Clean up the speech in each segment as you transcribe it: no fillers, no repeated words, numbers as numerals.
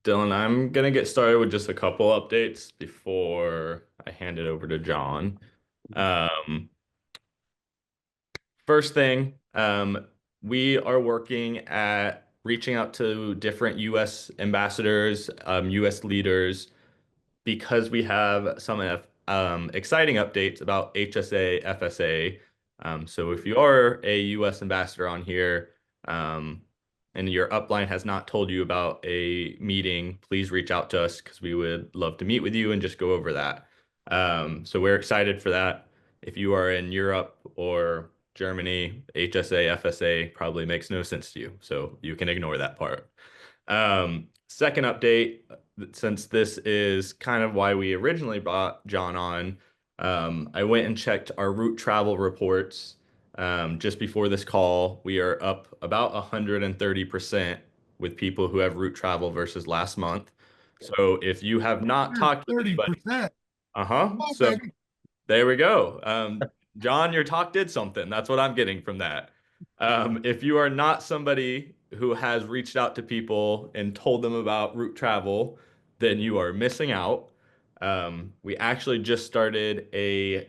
Dylan, I'm gonna get started with just a couple updates before I hand it over to John. Um, First thing, we are working at reaching out to different U.S. ambassadors, U.S. leaders, because we have some exciting updates about HSA, FSA. So if you are a U.S. ambassador on here, um, and your upline has not told you about a meeting, please reach out to us because we would love to meet with you and just go over that. So we're excited for that. If you are in Europe or Germany, HSA, FSA probably makes no sense to you, so you can ignore that part. Second update, since this is kind of why we originally brought John on, I went and checked our route travel reports just before this call. We are up about 130% with people who have route travel versus last month. So if you have not talked with anybody, 30%. uh-huh. Oh, So baby. there we go. John, your talk did something. That's what I'm getting from that. If you are not somebody who has reached out to people and told them about route travel, then you are missing out. We actually just started a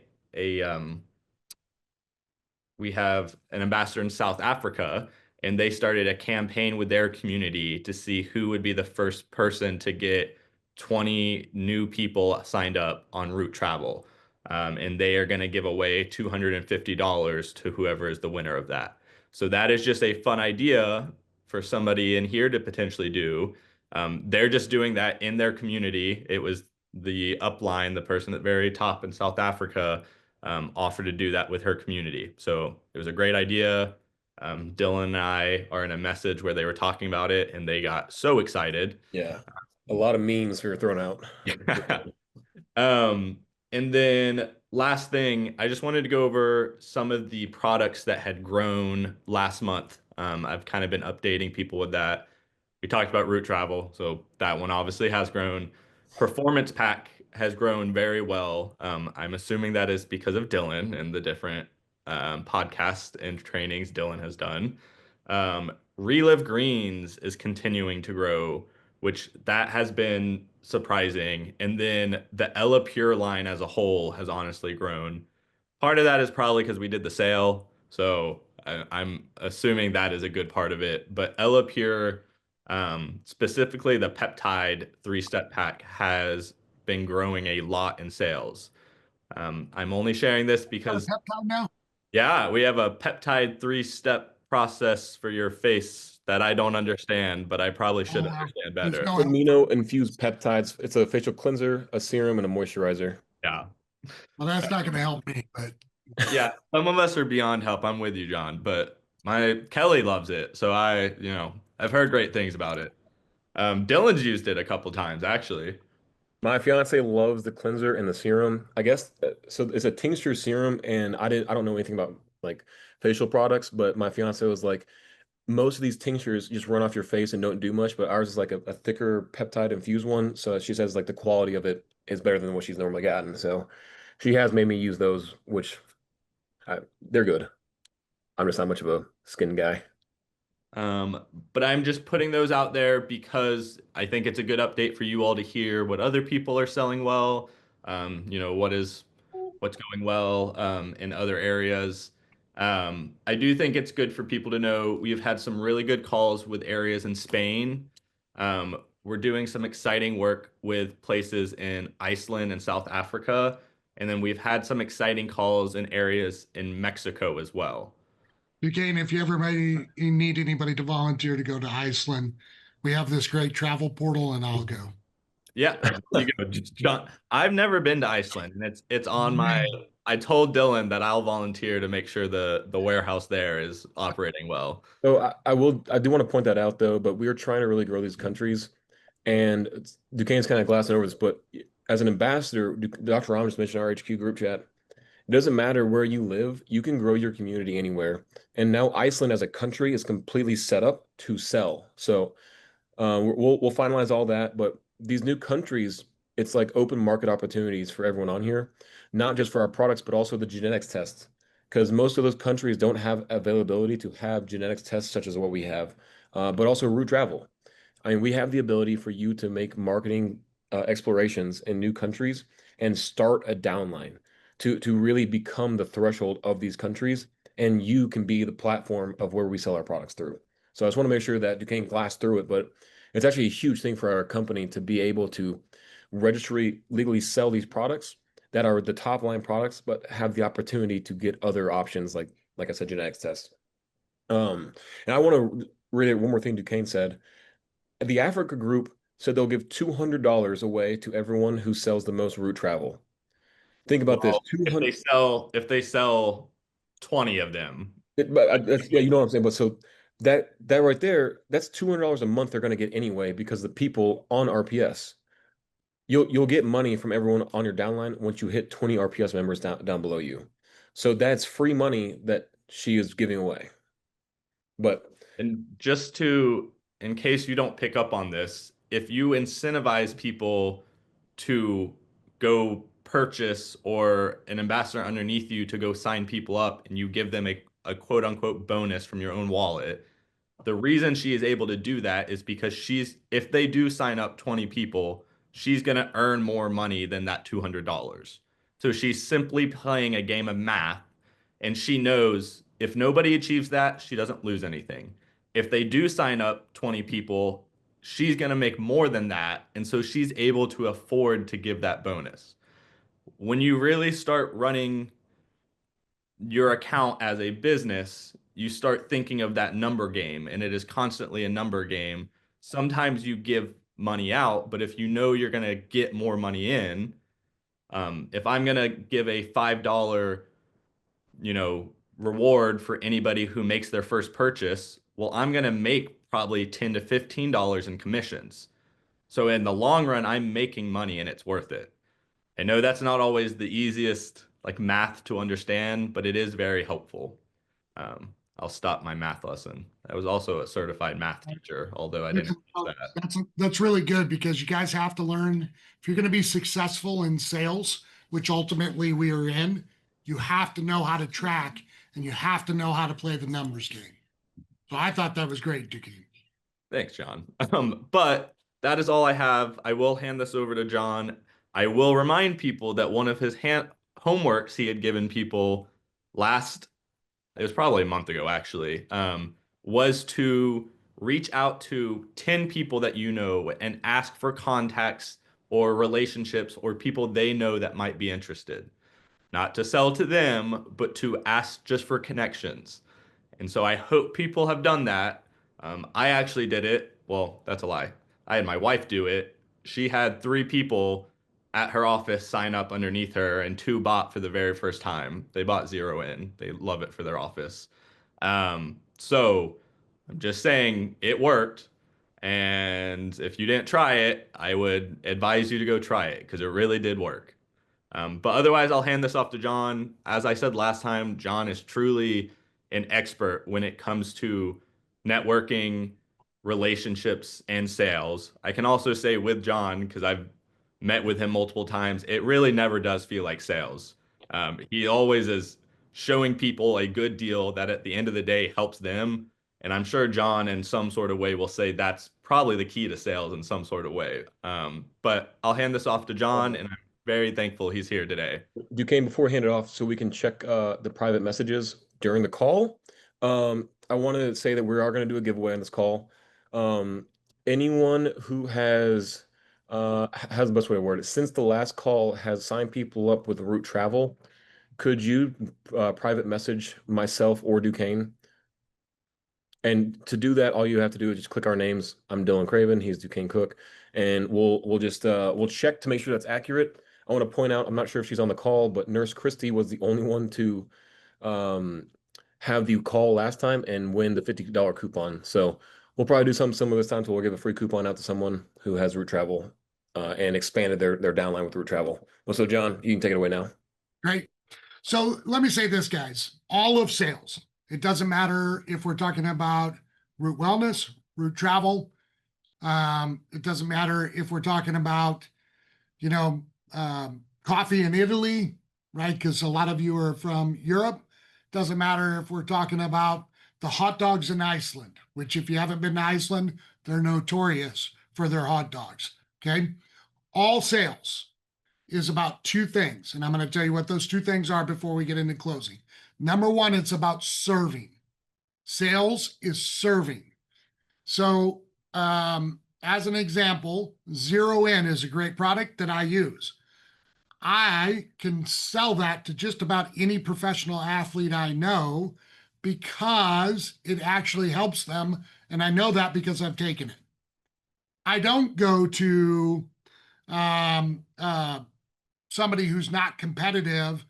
we have an ambassador in South Africa, and they started a campaign with their community to see who would be the first person to get 20 new people signed up on route travel. And they are going to give away $250 to whoever is the winner of that. So that is just a fun idea for somebody in here to potentially do. They're just doing that in their community. It was the upline, the person at the very top in South Africa offered to do that with her community. So it was a great idea. Dylan and I are in a message where they were talking about it and they got so excited. Yeah. A lot of memes were thrown out. Um, and then last thing, I just wanted to go over some of the products that had grown last month. I've kind of been updating people with that. We talked about route travel, so that one obviously has grown. Performance Pack has grown very well. I'm assuming that is because of Dylan and the different podcasts and trainings Dylan has done. Relive Greens is continuing to grow, which that has been surprising. And then the Ella Pure line as a whole has honestly grown. Part of that is probably because we did the sale, so I'm assuming that is a good part of it. But Ella Pure, specifically the peptide three-step pack, has been growing a lot in sales. I'm only sharing this Got a because, peptide now? yeah, we have a peptide three-step process for your face that I don't understand, but I probably should Oh, understand there's better. no help. Amino infused peptides. It's a facial cleanser, a serum, and a moisturizer. Yeah. Well, that's not going to help me, but Yeah, some of us are beyond help. I'm with you, John, but my Kelly loves it, so I've heard great things about it. Dylan's used it a couple times actually. My fiance loves the cleanser and the serum. I guess so. It's a tincture serum, and I don't know anything about like facial products, but my fiance was like, most of these tinctures just run off your face and don't do much, but ours is like a thicker peptide infused one. So she says like the quality of it is better than what she's normally gotten. So she has made me use those, which they're good. I'm just not much of a skin guy. But I'm just putting those out there because I think it's a good update for you all to hear what other people are selling well. What's going well in other areas. I do think it's good for people to know we've had some really good calls with areas in Spain. We're doing some exciting work with places in Iceland and South Africa. And then we've had some exciting calls in areas in Mexico as well. Duquesne, if you ever need anybody to volunteer to go to Iceland, we have this great travel portal, and I'll go. Yeah, there you go. John, I've never been to Iceland, and it's on my. Man, I told Dylan that I'll volunteer to make sure the warehouse there is operating well. So I do want to point that out though, but we are trying to really grow these countries. And Duquesne's kind of glassing over this, but as an ambassador, Dr. Ram just mentioned our HQ group chat. It doesn't matter where you live, you can grow your community anywhere. And now Iceland as a country is completely set up to sell. So we'll finalize all that, but these new countries, it's like open market opportunities for everyone on here, not just for our products, but also the genetics tests. Because most of those countries don't have availability to have genetics tests such as what we have, but also route travel. I mean, we have the ability for you to make marketing explorations in new countries and start a downline to really become the threshold of these countries, and you can be the platform of where we sell our products through. So I just want to make sure that Duquesne glass through it, but it's actually a huge thing for our company to be able to registry legally sell these products that are the top line products, but have the opportunity to get other options like I said, genetics tests. And I want to read one more thing Duquesne said. The Africa group said they'll give $200 away to everyone who sells the most route travel. Think about this, Well, if 200. they sell 20 of them, Yeah, you know what I'm saying. But so that right there, that's $200 a month they're going to get anyway because the people on RPS, you'll get money from everyone on your downline once you hit 20 RPS members down below you. So that's free money that she is giving away. But and just to, in case you don't pick up on this, if you incentivize people to go purchase or an ambassador underneath you to go sign people up and you give them a quote unquote bonus from your own wallet, the reason she is able to do that is because if they do sign up 20 people, she's going to earn more money than that $200. So she's simply playing a game of math, and she knows if nobody achieves that, she doesn't lose anything. If they do sign up 20 people, she's going to make more than that. And so she's able to afford to give that bonus. When you really start running your account as a business, you start thinking of that number game, and it is constantly a number game. Sometimes you give money out, but if you know you're going to get more money in, if I'm going to give a $5, reward for anybody who makes their first purchase, well, I'm going to make probably $10 to $15 in commissions. So in the long run, I'm making money and it's worth it. I know that's not always the easiest like math to understand, but it is very helpful. I'll stop my math lesson. I was also a certified math teacher, although I That's, didn't teach that. that's really good because you guys have to learn if you're going to be successful in sales, which ultimately we are in, you have to know how to track and you have to know how to play the numbers game. So I thought that was great, Duquesne. Thanks, John. But that is all I have. I will hand this over to John. I will remind people that one of his homeworks he had given people last, it was probably a month ago actually, was to reach out to 10 people that you know and ask for contacts or relationships or people they know that might be interested. Not to sell to them, but to ask just for connections. And so I hope people have done that. I actually did it. Well, that's a lie. I had my wife do it. She had 3 people at her office sign up underneath her, and 2 bought for the very first time. They bought 0 in. They love it for their office. So I'm just saying it worked. And if you didn't try it, I would advise you to go try it because it really did work. But otherwise, I'll hand this off to John. As I said last time, John is truly an expert when it comes to networking, relationships, and sales. I can also say with John, because I've met with him multiple times, it really never does feel like sales. He always is showing people a good deal that at the end of the day helps them. And I'm sure John, in some sort of way, will say that's probably the key to sales in some sort of way. But I'll hand this off to John, and I'm very thankful he's here today. Duquesne, before we hand it off, so we can check the private messages during the call. I want to say that we are going to do a giveaway on this call. Anyone who has the best way to word it, since the last call has signed people up with route travel, could you private message myself or Duquesne? And to do that, all you have to do is just click our names. I'm Dylan Craven. He's Duquesne Cook, and we'll just we'll check to make sure that's accurate. I want to point out, I'm not sure if she's on the call, but Nurse Christy was the only one to um, have the call last time and win the $50 coupon. So we'll probably do something similar this time. So we'll give a free coupon out to someone who has route travel and expanded their downline with route travel. Well, so John, you can take it away now. Great. So let me say this, guys, all of sales, it doesn't matter if we're talking about route wellness, route travel. It doesn't matter if we're talking about, you know, coffee in Italy, right? Because a lot of you are from Europe. Doesn't matter if we're talking about the hot dogs in Iceland, which if you haven't been to Iceland, they're notorious for their hot dogs. Okay. All sales is about two things. And I'm going to tell you what those two things are before we get into closing. Number one, it's about serving. Sales is serving. So, as an example, Zero In is a great product that I use. I can sell that to just about any professional athlete I know because it actually helps them. And I know that because I've taken it. I don't go to um, uh, somebody who's not competitive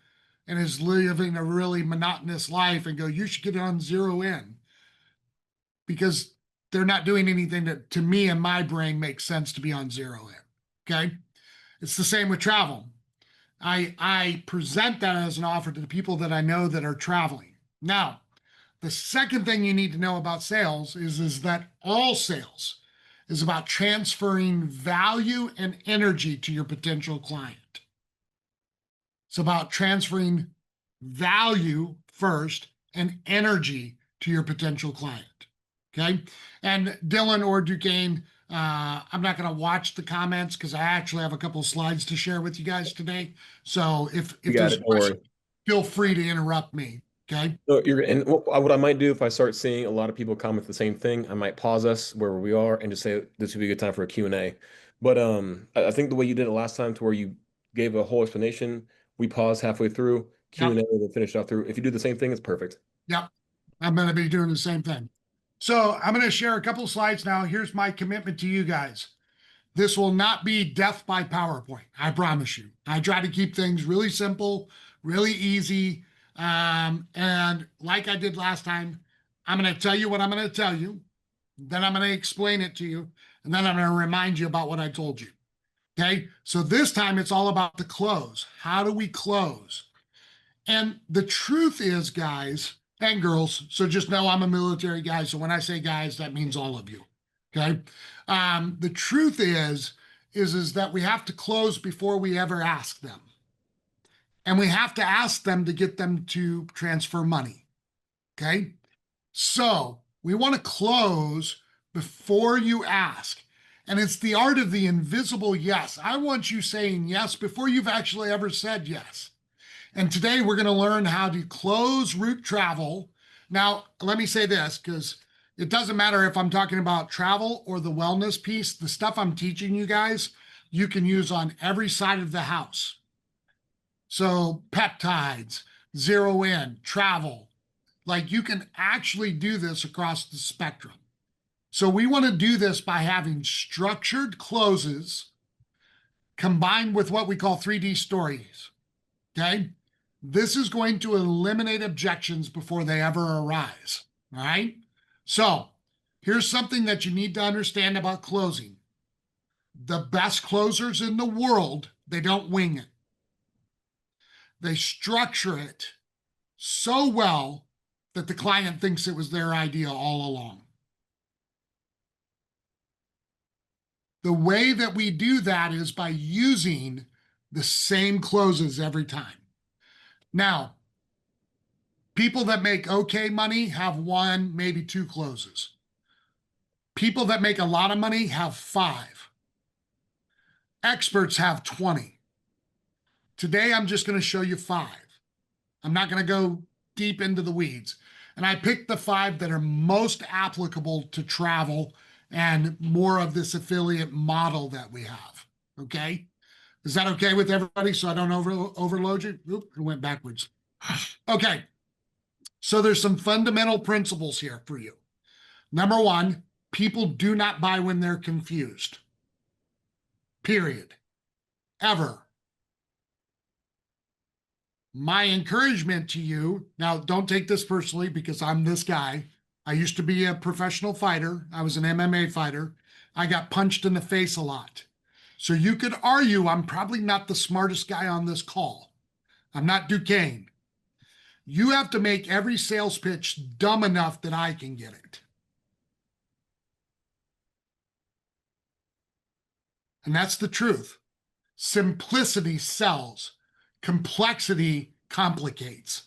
and is living a really monotonous life and go, you should get on Zero In, because they're not doing anything that to me in my brain makes sense to be on Zero In. Okay. It's the same with travel. I present that as an offer to the people that I know that are traveling. Now, the second thing you need to know about sales is that all sales is about transferring value and energy to your potential client. It's about transferring value first and energy to your potential client. Okay. And Dylan or Duquesne, I'm not going to watch the comments because I actually have a couple of slides to share with you guys today. So if You got there's it. a Don't question, worry. feel free to interrupt me. Okay. No, and what I might do if I start seeing a lot of people comment the same thing, I might pause us where we are and just say this would be a good time for a Q&A. But I think the way you did it last time to where you gave a whole explanation, we paused halfway through, Yep. Q&A, then finished off through. If you do the same thing, it's perfect. Yep. I'm going to be doing the same thing. So I'm going to share a couple of slides now. Here's my commitment to you guys. This will not be death by PowerPoint. I promise you. I try to keep things really simple, really easy. And like I did last time, I'm going to tell you what I'm going to tell you. Then I'm going to explain it to you. And then I'm going to remind you about what I told you. Okay. So this time it's all about the close. How do we close? And the truth is, guys and girls, so just know I'm a military guy. So when I say guys, that means all of you. Okay. The truth is that we have to close before we ever ask them. And we have to ask them to get them to transfer money. Okay. So we want to close before you ask. And it's the art of the invisible yes. I want you saying yes before you've actually ever said yes. And today we're going to learn how to close route travel. Now, let me say this, because it doesn't matter if I'm talking about travel or the wellness piece. The stuff I'm teaching you guys, you can use on every side of the house. So peptides, Zero In, travel, like you can actually do this across the spectrum. So we want to do this by having structured closes combined with what we call 3D stories. Okay. This is going to eliminate objections before they ever arise. All right. So here's something that you need to understand about closing. The best closers in the world, they don't wing it. They structure it so well that the client thinks it was their idea all along. The way that we do that is by using the same closes every time. Now, people that make okay money have one, maybe two closes. People that make a lot of money have 5. Experts have 20. Today, I'm just going to show you 5. I'm not going to go deep into the weeds. And I picked the 5 that are most applicable to travel and more of this affiliate model that we have. Okay. Is that okay with everybody? So I don't overload you? Oop, it went backwards. Okay. So there's some fundamental principles here for you. Number one, people do not buy when they're confused. Period. Ever. My encouragement to you, now don't take this personally because I'm this guy. I used to be a professional fighter. I was an MMA fighter. I got punched in the face a lot. So you could argue I'm probably not the smartest guy on this call. I'm not Duquesne. You have to make every sales pitch dumb enough that I can get it. And that's the truth. Simplicity sells. Complexity complicates.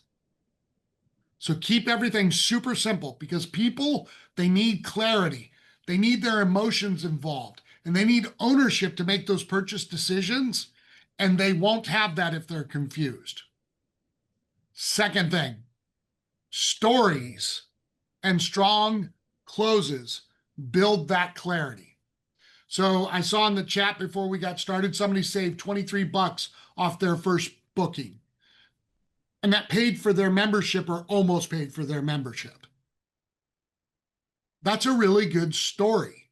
So keep everything super simple because people, they need clarity. They need their emotions involved and they need ownership to make those purchase decisions. And they won't have that if they're confused. Second thing, stories and strong closes build that clarity. So I saw in the chat before we got started, somebody saved 23 bucks off their first booking. And that paid for their membership or almost paid for their membership. That's a really good story.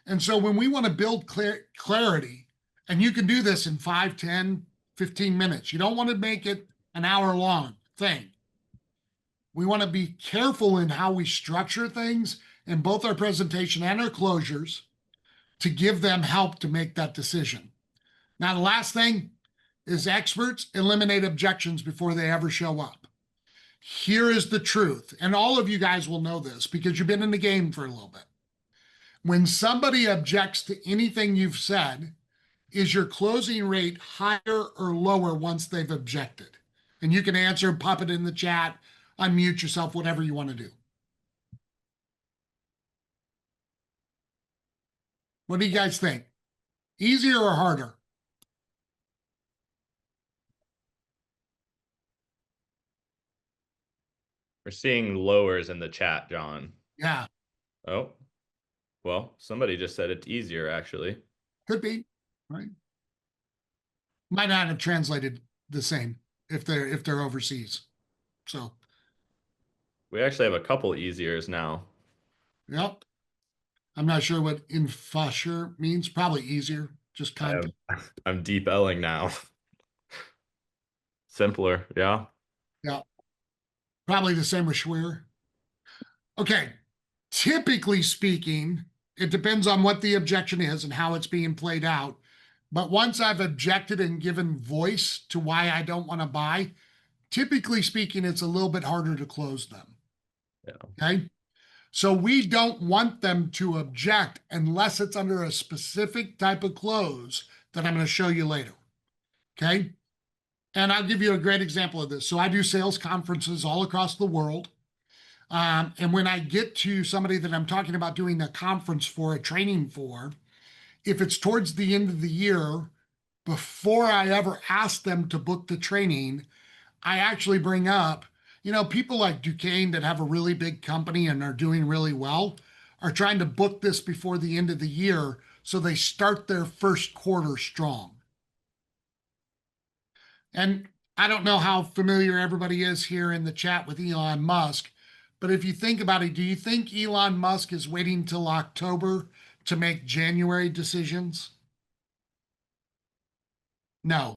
And so when we want to build clarity, and you can do this in 5, 10, 15 minutes, you don't want to make it an hour long thing. We want to be careful in how we structure things in both our presentation and our closures to give them help to make that decision. Now, the last thing is experts eliminate objections before they ever show up. Here is the truth, and all of you guys will know this because you've been in the game for a little bit. When somebody objects to anything you've said, is your closing rate higher or lower once they've objected? And you can answer, pop it in the chat, unmute yourself, whatever you want to do. What do you guys think? Easier or harder? We're seeing lowers in the chat, John. Yeah, Oh, well, somebody just said it's easier, actually. could be, right? Might not have translated the same if they're overseas. So, We actually have a couple easiers now. yep. I'm not sure what infusher means. Probably easier, just content. I'm deep L'ing now. Simpler, yeah. Yeah. Probably the same with Schwer. Okay. Typically speaking, it depends on what the objection is and how it's being played out. But once I've objected and given voice to why I don't want to buy, typically speaking, it's a little bit harder to close them. Yeah. Okay. So we don't want them to object unless it's under a specific type of close that I'm going to show you later. Okay. And I'll give you a great example of this. So I do sales conferences all across the world. And when I get to somebody that I'm talking about doing a conference for, a training for, if it's towards the end of the year, before I ever ask them to book the training, I actually bring up, people like Duquesne that have a really big company and are doing really well are trying to book this before the end of the year so they start their first quarter strong. And I don't know how familiar everybody is here in the chat with Elon Musk, but if you think about it, do you think Elon Musk is waiting till October to make January decisions? No,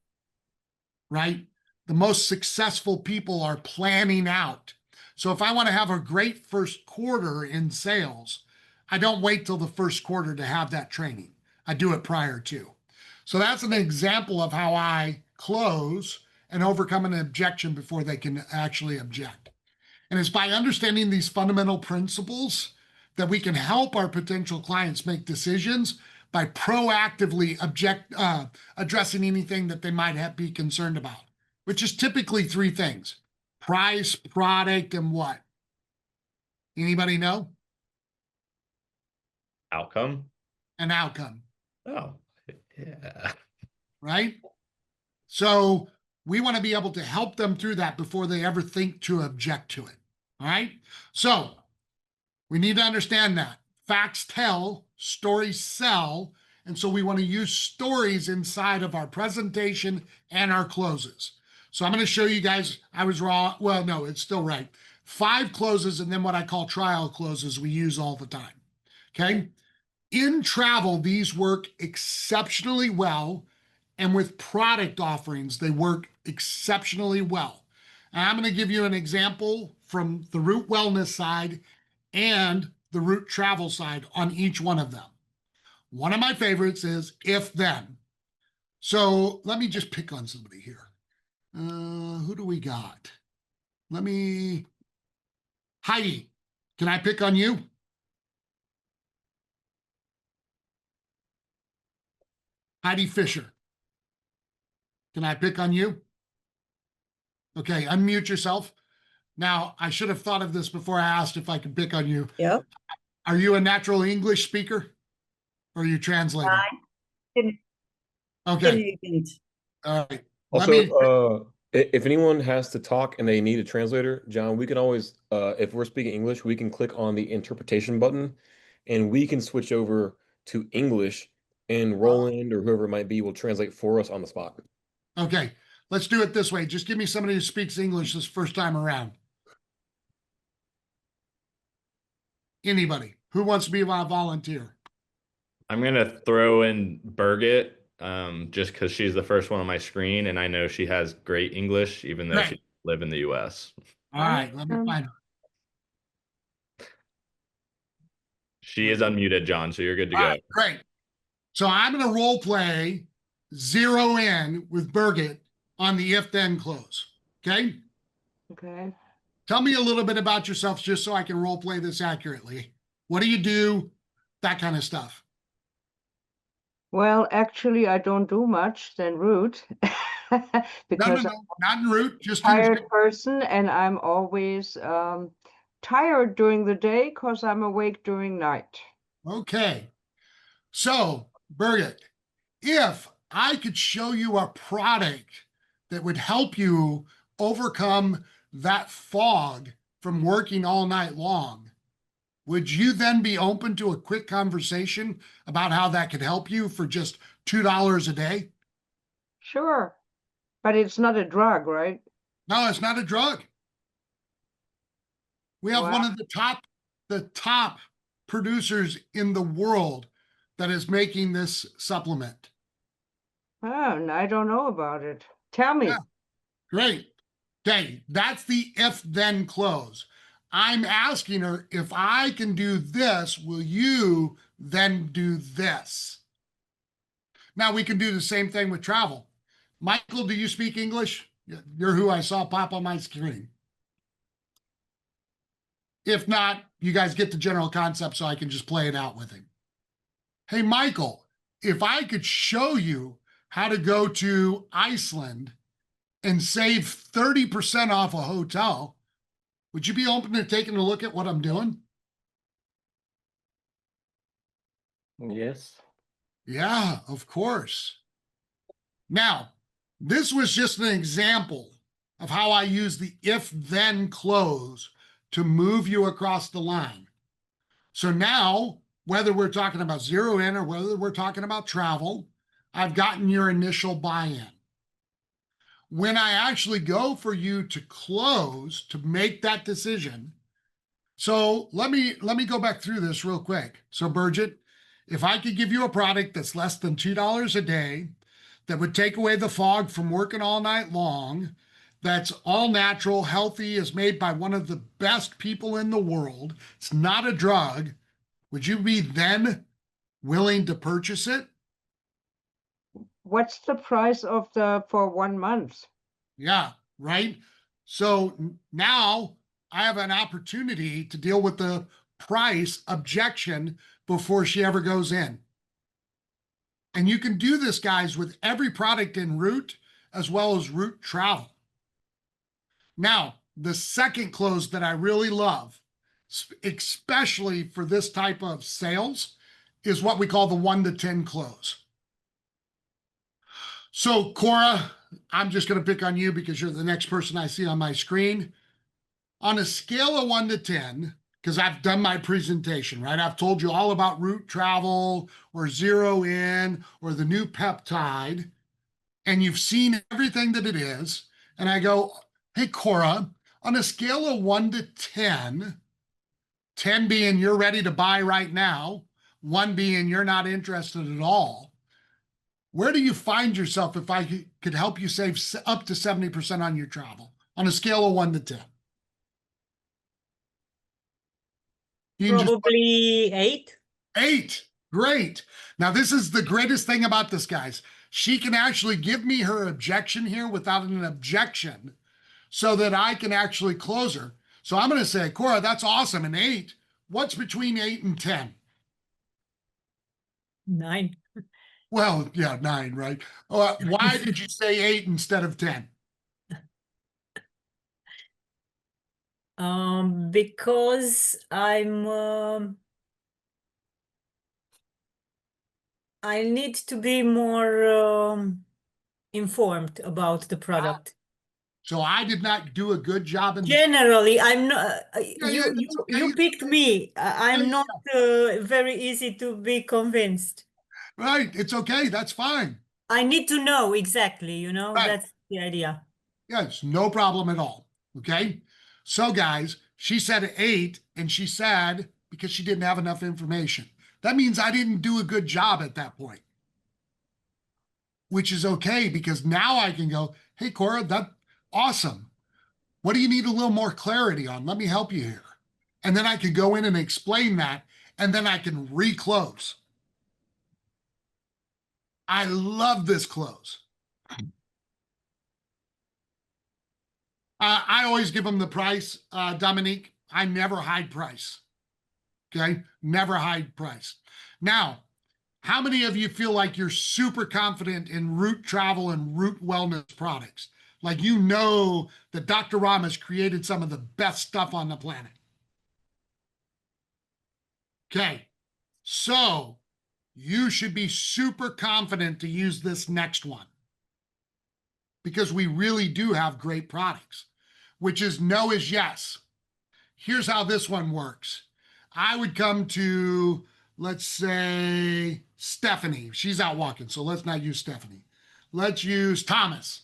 right? The most successful people are planning out. So if I want to have a great first quarter in sales, I don't wait till the first quarter to have that training. I do it prior to. So that's an example of how I close and overcome an objection before they can actually object. And it's by understanding these fundamental principles that we can help our potential clients make decisions by proactively addressing anything that they might be concerned about, which is typically three things: price, product, and what? Anybody know? Outcome? An outcome. Oh, yeah. Right? So we want to be able to help them through that before they ever think to object to it. All right? So we need to understand that. Facts tell, stories sell. And so we want to use stories inside of our presentation and our closes. So I'm going to show you guys, I was wrong. Well, no, it's still right. 5 closes and then what I call trial closes we use all the time. Okay. In travel, these work exceptionally well. And with product offerings, they work exceptionally well. And I'm going to give you an example from the Root Wellness side and the Root Travel side on each one of them. One of my favorites is if then. So let me just pick on somebody here. Who do we got? Heidi, can I pick on you? Heidi Fisher. Can I pick on you? Okay, unmute yourself. Now, I should have thought of this before I asked if I could pick on you. Yep. Are you a natural English speaker or are you translating? Okay. Genügend. All right. Let me, Also, if anyone has to talk and they need a translator, John, we can always, if we're speaking English, we can click on the interpretation button and we can switch over to English and Roland or whoever it might be will translate for us on the spot. okay. Let's do it this way. Just give me somebody who speaks English this first time around. Anybody who wants to be a volunteer? I'm gonna throw in Birgit, just because she's the first one on my screen, and I know she has great English, even though Great. she live in the U.S. All right. Let me find her. She is unmuted, John, so you're good to All go. right, great. So I'm going to role play zero in with Birgit on the if then close. Okay. Okay. Tell me a little bit about yourself just so I can role play this accurately. What do you do? That kind of stuff. Well, actually, I don't do much than root No, because no, not en route. Just I'm a use tired person and I'm always tired during the day because I'm awake during night. Okay. So, Birgit, if I could show you a product that would help you overcome that fog from working all night long, would you then be open to a quick conversation about how that could help you for just $2 a day? Sure, but it's not a drug, right? No, it's not a drug. We have one Wow. of the top producers in the world that is making this supplement. Oh, and I don't know about it. Tell me. Yeah. Great. Okay, that's the if then close. I'm asking her, if I can do this, will you then do this? Now we can do the same thing with travel. Michael, do you speak English? You're who I saw pop on my screen. If not, you guys get the general concept so I can just play it out with him. Hey, Michael, if I could show you how to go to Iceland and save 30% off a hotel, would you be open to taking a look at what I'm doing? Yes. Yeah, of course. Now, this was just an example of how I use the if then close to move you across the line. So now, whether we're talking about zero in or whether we're talking about travel, I've gotten your initial buy-in. When I actually go for you to close to make that decision. So let me go back through this real quick. So Birgit, if I could give you a product that's less than $2 a day, that would take away the fog from working all night long, that's all natural, healthy, is made by one of the best people in the world, it's not a drug, would you be then willing to purchase it? What's the price of for 1 month? Yeah, right. So now I have an opportunity to deal with the price objection before she ever goes in. And you can do this, guys, with every product in Root as well as Root Travel. Now, the second close that I really love, especially for this type of sales, is what we call the 1 to 10 close. So, Cora, I'm just going to pick on you because you're the next person I see on my screen. On a scale of 1 to 10, because I've done my presentation, right? I've told you all about Root Travel or Zero In or the new peptide, and you've seen everything that it is. And I go, hey, Cora, on a scale of 1 to 10, 10 being you're ready to buy right now, 1 being you're not interested at all, where do you find yourself if I could help you save up to 70% on your travel on a scale of 1 to 10? You can just Probably 8. 8. Great. Now, this is the greatest thing about this, guys. She can actually give me her objection here without an objection so that I can actually close her. So I'm going to say, Cora, that's awesome. An 8. What's between 8 and 10? 9. Well, yeah, 9, right? Why did you say 8 instead of 10? Because I need to be more informed about the product. So I did not do a good job in the. Generally, I'm not. Yeah, it's okay. You It's picked okay. me. Yeah, I'm yeah, not very easy to be convinced. right. It's okay. That's fine. I need to know exactly. Right. That's the idea. Yes, no problem at all. Okay. So, guys, she said 8, and she said because she didn't have enough information. That means I didn't do a good job at that point, which is okay because now I can go, hey, Cora, that's awesome. What do you need a little more clarity on? Let me help you here. And then I can go in and explain that, and then I can reclose. I love this close. I always give them the price, Dominique. I never hide price. Okay. Never hide price. Now, how many of you feel like you're super confident in root travel and root wellness products? Like you know that Dr. Ramos created some of the best stuff on the planet. Okay. So you should be super confident to use this next one because we really do have great products, which is no is yes. Here's how this one works. I would come to, let's say, Stephanie. She's out walking, so let's not use Stephanie. Let's use Thomas.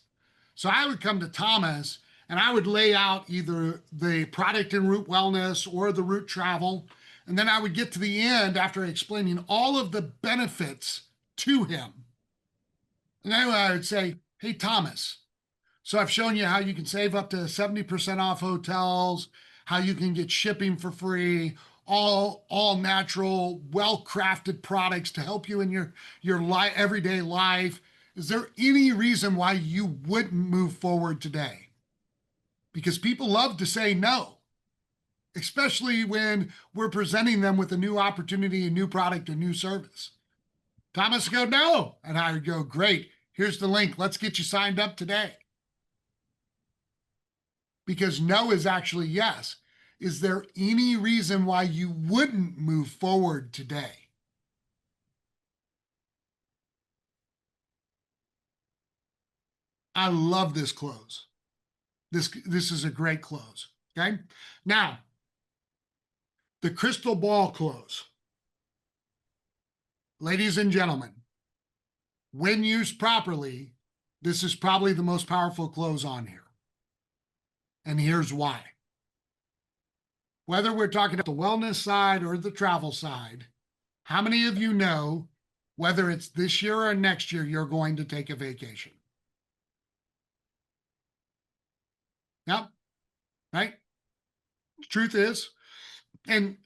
So I would come to Thomas and I would lay out either the product in root wellness or the root travel. And then I would get to the end after explaining all of the benefits to him. And then I would say, hey, Thomas, so I've shown you how you can save up to 70% off hotels, how you can get shipping for free, all natural, well-crafted products to help you in your everyday life. Is there any reason why you wouldn't move forward today? Because people love to say no, especially when we're presenting them with a new opportunity, a new product, a new service. Thomas would go, no. And I would go, great. Here's the link. Let's get you signed up today. Because no is actually yes. Is there any reason why you wouldn't move forward today? I love this close. This is a great close. Okay. Now, the crystal ball close. Ladies and gentlemen, when used properly, this is probably the most powerful close on here. And here's why. Whether we're talking about the wellness side or the travel side, how many of you know whether it's this year or next year, you're going to take a vacation? Yep. Right. The truth is, and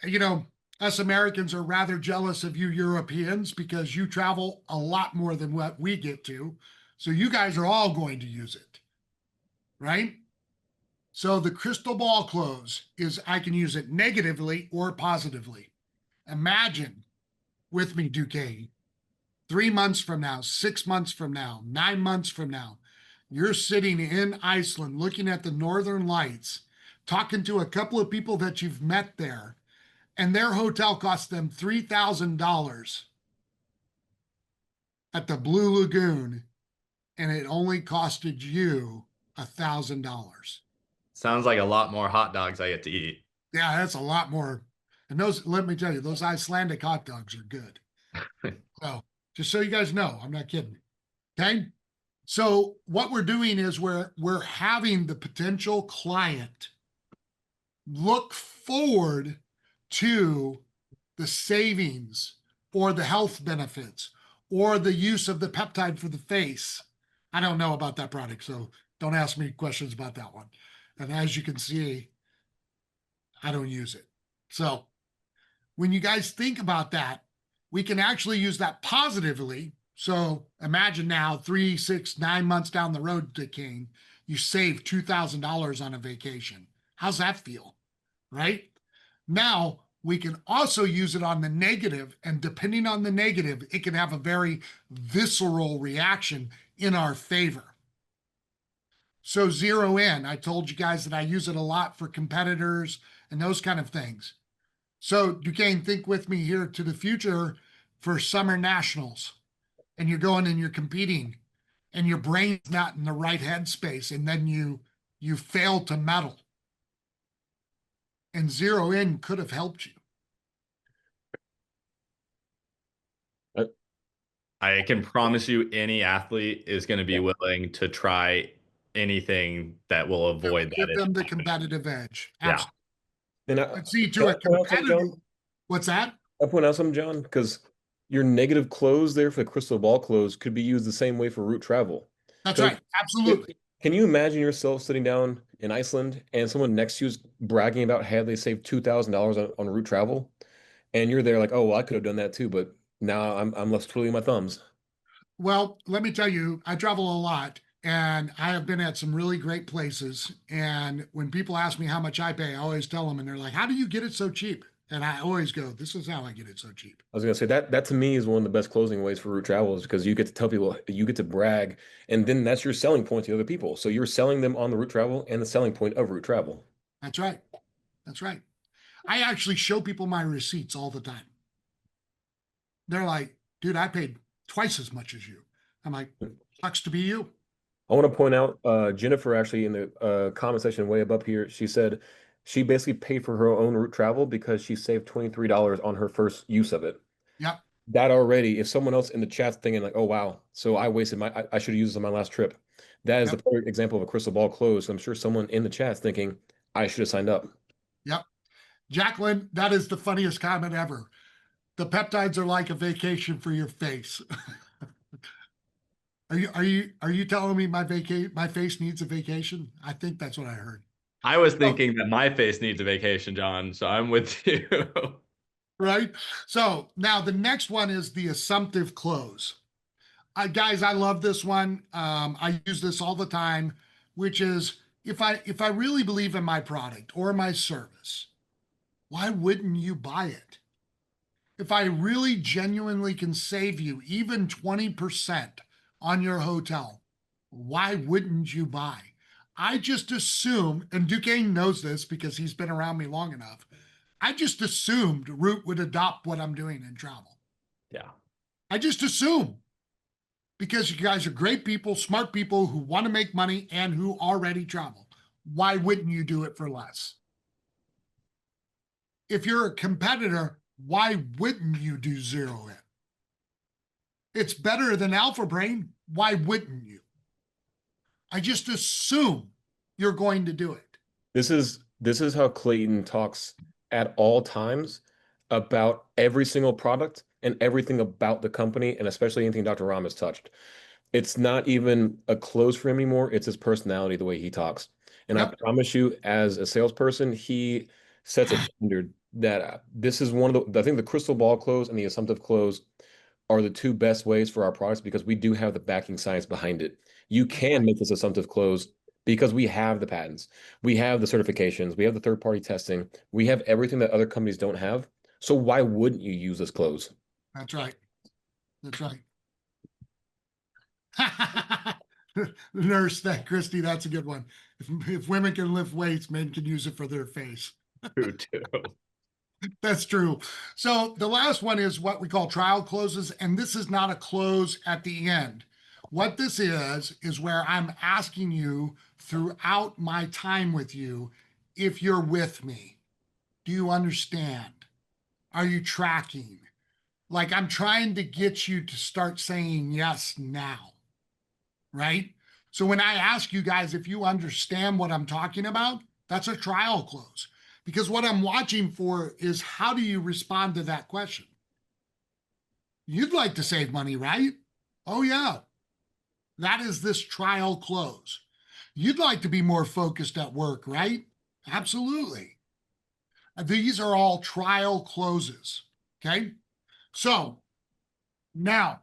you know, us Americans are rather jealous of you Europeans because you travel a lot more than what we get to. So you guys are all going to use it. Right. So the crystal ball close is I can use it negatively or positively. Imagine with me, Duquesne, 3 months from now, 6 months from now, 9 months from now, you're sitting in Iceland looking at the northern lights, talking to a couple of people that you've met there, and their hotel cost them $3,000 at the Blue Lagoon, and it only costed you $1,000. Sounds like a lot more hot dogs I get to eat. Yeah, that's a lot more. And those, let me tell you, those Icelandic hot dogs are good. So just so you guys know, I'm not kidding. Okay. So what we're doing is we're having the potential client look forward to the savings or the health benefits or the use of the peptide for the face. I don't know about that product, so don't ask me questions about that one. And as you can see, I don't use it. So when you guys think about that, we can actually use that positively. So imagine now 3, 6, 9 months down the road to King, you save $2,000 on a vacation. How's that feel? Right? Now we can also use it on the negative, and depending on the negative, it can have a very visceral reaction in our favor. So zero in, I told you guys that I use it a lot for competitors and those kind of things. So Duquesne, think with me here to the future for summer nationals, and you're going and you're competing and your brain's not in the right headspace, and then you fail to medal. And zero in could have helped you. I can promise you any athlete is going to be willing to try anything that will avoid that. Give them the competitive edge. Yeah. Absolutely. And But see, can to I a point out something, competitor, John? what's that? I'll point out something, John, because your negative close there for the crystal ball close could be used the same way for route travel. That's So right. Absolutely. can you imagine yourself sitting down in Iceland and someone next to you is bragging about how they saved $2,000 on route travel, and you're there like, oh, well, I could have done that too, but now I'm left twiddling my thumbs. Well, let me tell you, I travel a lot and I have been at some really great places. And when people ask me how much I pay, I always tell them, and they're like, how do you get it so cheap? And I always go, this is how I get it so cheap. I was gonna say that to me is one of the best closing ways for route travel is because you get to tell people, you get to brag, and then that's your selling point to other people. So you're selling them on the route travel and the selling point of route travel. That's right. That's right. I actually show people my receipts all the time. They're like, dude, I paid twice as much as you. I'm like, sucks to be you. I want to point out Jennifer actually in the comment section way above here. She said she basically paid for her own route travel because she saved $23 on her first use of it. Yep. That already, if someone else in the chat's thinking like, oh wow, so I wasted I should have used this on my last trip. That is Yep. the perfect example of a crystal ball close. I'm sure someone in the chat's thinking, I should have signed up. Yep. Jacqueline, that is the funniest comment ever. The peptides are like a vacation for your face. Are you telling me my face needs a vacation? I think that's what I heard. I was thinking that my face needs a vacation, John, so I'm with you. Right? So now the next one is the assumptive close. Guys, I love this one. I use this all the time, which is if I really believe in my product or my service, why wouldn't you buy it? If I really genuinely can save you even 20% on your hotel, why wouldn't you buy? I just assume, and Duquesne knows this because he's been around me long enough, I just assumed Root would adopt what I'm doing in travel. Yeah. I just assume because you guys are great people, smart people who want to make money and who already travel. Why wouldn't you do it for less? If you're a competitor, why wouldn't you do zero in? It's better than Alpha Brain. Why wouldn't you? I just assume you're going to do it. This is how Clayton talks at all times about every single product and everything about the company, and especially anything Dr. Ram has touched. It's not even a close for him anymore. It's his personality, the way he talks. And Yep. I promise you, as a salesperson, he sets a standard that this is one of the, I think the crystal ball close and the assumptive close are the two best ways for our products because we do have the backing science behind it. You can make this assumptive close because we have the patents, we have the certifications, we have the third-party testing, we have everything that other companies don't have. So why wouldn't you use this close? That's right. That's right. Nurse, that Christy, that's a good one. If women can lift weights, men can use it for their face. True too. That's true. So the last one is what we call trial closes, and this is not a close at the end. What this is where I'm asking you throughout my time with you, if you're with me, do you understand? Are you tracking? Like I'm trying to get you to start saying yes now, right? So when I ask you guys if you understand what I'm talking about, that's a trial close. Because what I'm watching for is how do you respond to that question? You'd like to save money, right? Oh, yeah. That is this trial close. You'd like to be more focused at work, right? Absolutely. These are all trial closes, okay? So now,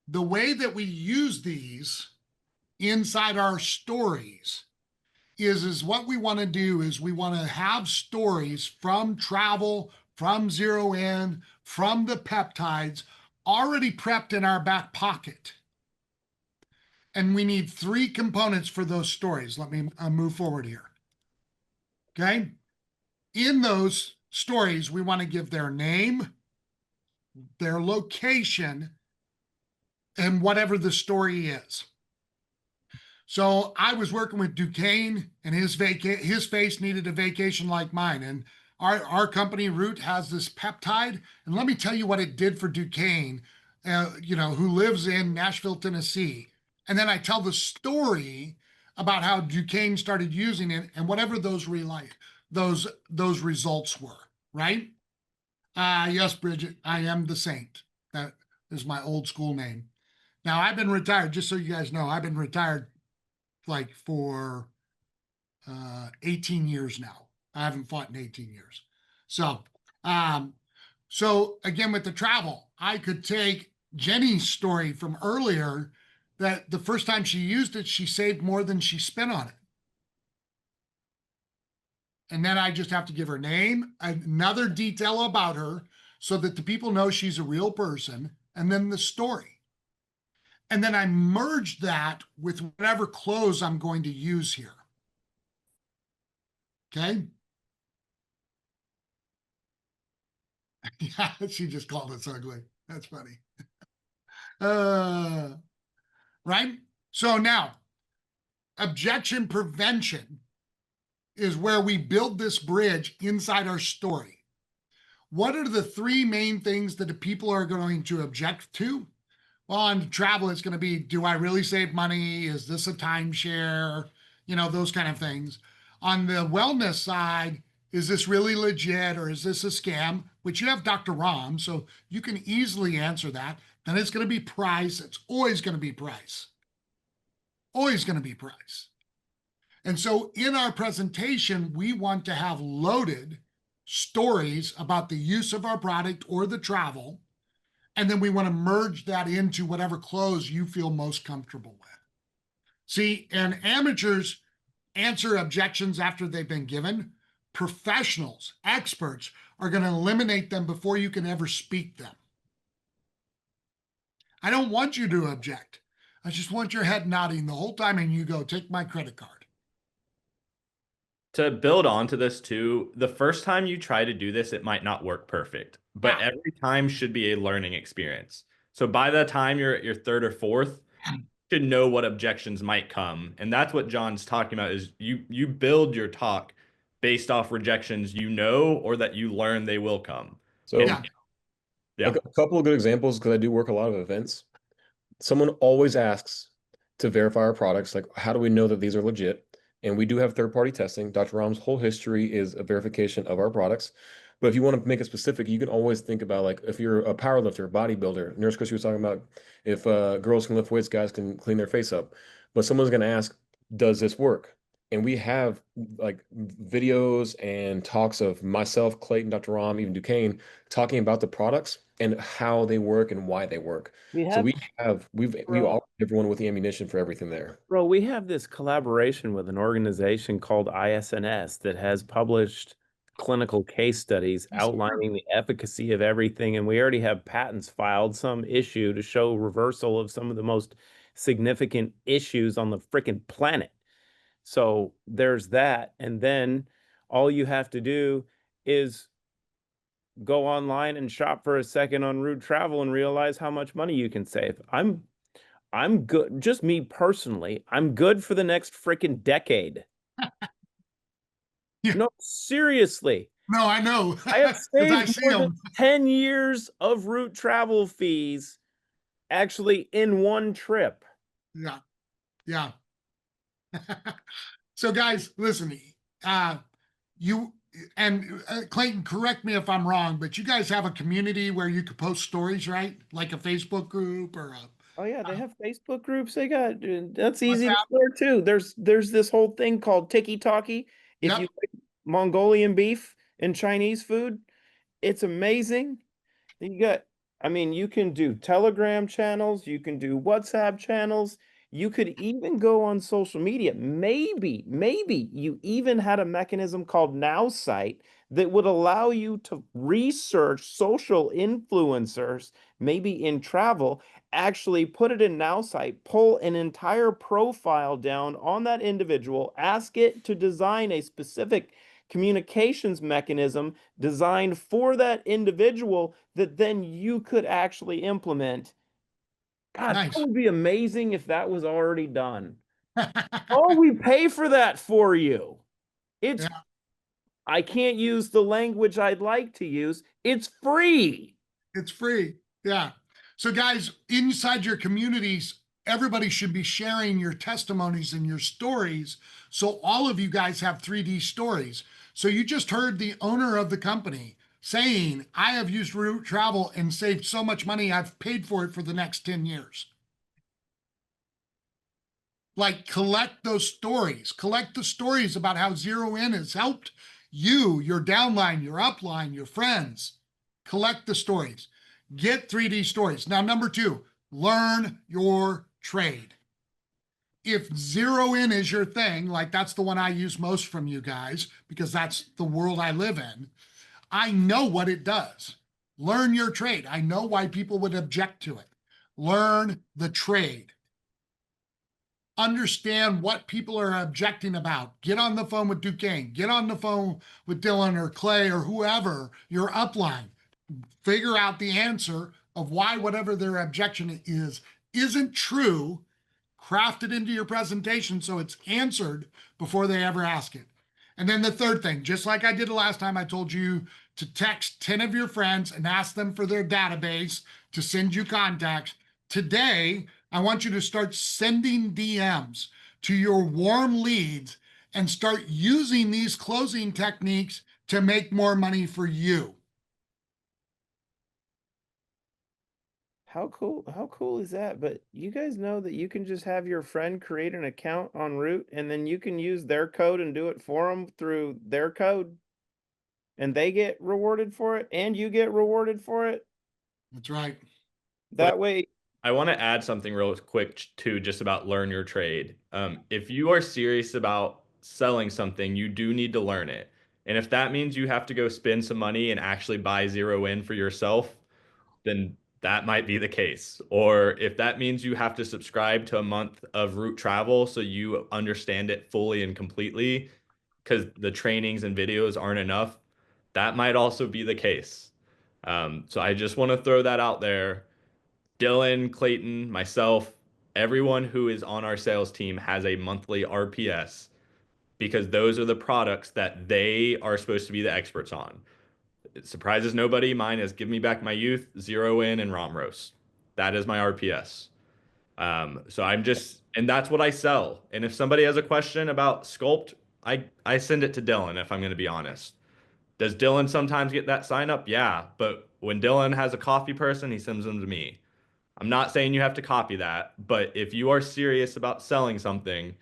the way that we use these inside our stories is what we want to do is we want to have stories from travel, from zero in, from the peptides already prepped in our back pocket. And we need 3 components for those stories. Let me move forward here. Okay. In those stories, we want to give their name, their location, and whatever the story is. So I was working with Duquesne, and his face needed a vacation like mine. And our company Root has this peptide, and let me tell you what it did for Duquesne, who lives in Nashville, Tennessee. And then I tell the story about how Duquesne started using it and whatever those results were. Right? Yes, Bridget, I am the saint. That is my old school name. Now I've been retired. Just so you guys know, I've been retired like for 18 years now. I haven't fought in 18 years. So again, with the travel, I could take Jenny's story from earlier that the first time she used it, she saved more than she spent on it. And then I just have to give her name, another detail about her so that the people know she's a real person, and then the story. And then I merge that with whatever clothes I'm going to use here. Okay. Yeah, she just called us ugly. That's funny. Right? So now, objection prevention is where we build this bridge inside our story. What are the 3 main things that the people are going to object to? Well, on travel, it's going to be, do I really save money? Is this a timeshare? Those kind of things. On the wellness side, is this really legit or is this a scam? Which you have Dr. Ram, so you can easily answer that. Then it's going to be price. It's always going to be price. Always going to be price. And so in our presentation, we want to have loaded stories about the use of our product or the travel. And then we want to merge that into whatever clothes you feel most comfortable with. See, and amateurs answer objections after they've been given. Professionals, experts are going to eliminate them before you can ever speak them. I don't want you to object. I just want your head nodding the whole time and you go, take my credit card. To build onto this too, the first time you try to do this, it might not work perfect, but every time should be a learning experience. So by the time you're at your 3rd or 4th, you should know what objections might come. And that's what John's talking about is you build your talk based off rejections or that you learn they will come. So yeah. A couple of good examples, because I do work a lot of events. Someone always asks to verify our products, like how do we know that these are legit? And we do have third-party testing. Dr. Ram's whole history is a verification of our products. But if you want to make it specific, you can always think about, like, if you're a powerlifter, bodybuilder, Nurse Chris was talking about, if girls can lift weights, guys can clean their face up. But someone's going to ask, does this work? And we have like videos and talks of myself, Clayton, Dr. Ram, even Duquesne, talking about the products and how they work and why they work. We offer everyone with the ammunition for everything there. Bro, we have this collaboration with an organization called ISNS that has published clinical case studies outlining the efficacy of everything, and we already have patents filed, some issue to show reversal of some of the most significant issues on the freaking planet. So there's that, and then all you have to do is go online and shop for a second on Root Travel and realize how much money you can save. I'm good. Just me personally, I'm good for the next freaking decade. Yeah. No, seriously. No, I know. I have saved more than 10 years of Root Travel fees actually in one trip. Yeah. Yeah. So guys, listen, Clayton, correct me if I'm wrong, but you guys have a community where you could post stories, right? Like a Facebook group or a. Oh yeah, they have Facebook groups. They got that's easy to share too. There's this whole thing called Tiki Talkie. If you like Mongolian beef and Chinese food, it's amazing. You can do Telegram channels, you can do WhatsApp channels, you could even go on social media. Maybe you even had a mechanism called Now Site that would allow you to research social influencers, maybe in travel, actually put it in NowSite, pull an entire profile down on that individual, ask it to design a specific communications mechanism designed for that individual that then you could actually implement. God, that Nice. would be amazing if that was already done. Oh, we pay for that for you. It's, Yeah. I can't use the language I'd like to use. It's free. It's free. Yeah. So, guys, inside your communities, everybody should be sharing your testimonies and your stories. So, all of you guys have 3D stories. So, you just heard the owner of the company saying, I have used Route Travel and saved so much money, I've paid for it for the next 10 years. Like, collect those stories, collect the stories about how Zero In has helped you, your downline, your upline, your friends. Collect the stories. Get 3D stories. Now, number 2, learn your trade. If Zero In is your thing, like that's the one I use most from you guys, because that's the world I live in, I know what it does. Learn your trade. I know why people would object to it. Learn the trade. Understand what people are objecting about. Get on the phone with Duquesne. Get on the phone with Dylan or Clay or whoever, your upline. Figure out the answer of why whatever their objection is isn't true. Craft it into your presentation so it's answered before they ever ask it. And then the third thing, just like I did the last time, I told you to text 10 of your friends and ask them for their database to send you contacts. Today, I want you to start sending DMs to your warm leads and start using these closing techniques to make more money for you. How cool is that? But you guys know that you can just have your friend create an account en route and then you can use their code and do it for them through their code. And they get rewarded for it and you get rewarded for it. That's right. That way, I want to add something real quick too, just about learn your trade. If you are serious about selling something, you do need to learn it. And if that means you have to go spend some money and actually buy Zero In for yourself, then that might be the case. Or if that means you have to subscribe to a month of route travel so you understand it fully and completely because the trainings and videos aren't enough, that might also be the case. So I just want to throw that out there. Dylan, Clayton, myself, everyone who is on our sales team has a monthly RPS because those are the products that they are supposed to be the experts on. It surprises nobody. Mine is Give Me Back My Youth, Zero In, and ROM Roast. That is my RPS. So I'm just, and that's what I sell. And if somebody has a question about Sculpt, I send it to Dylan if I'm going to be honest. Does Dylan sometimes get that sign up? Yeah. But when Dylan has a coffee person, he sends them to me. I'm not saying you have to copy that, but if you are serious about selling something,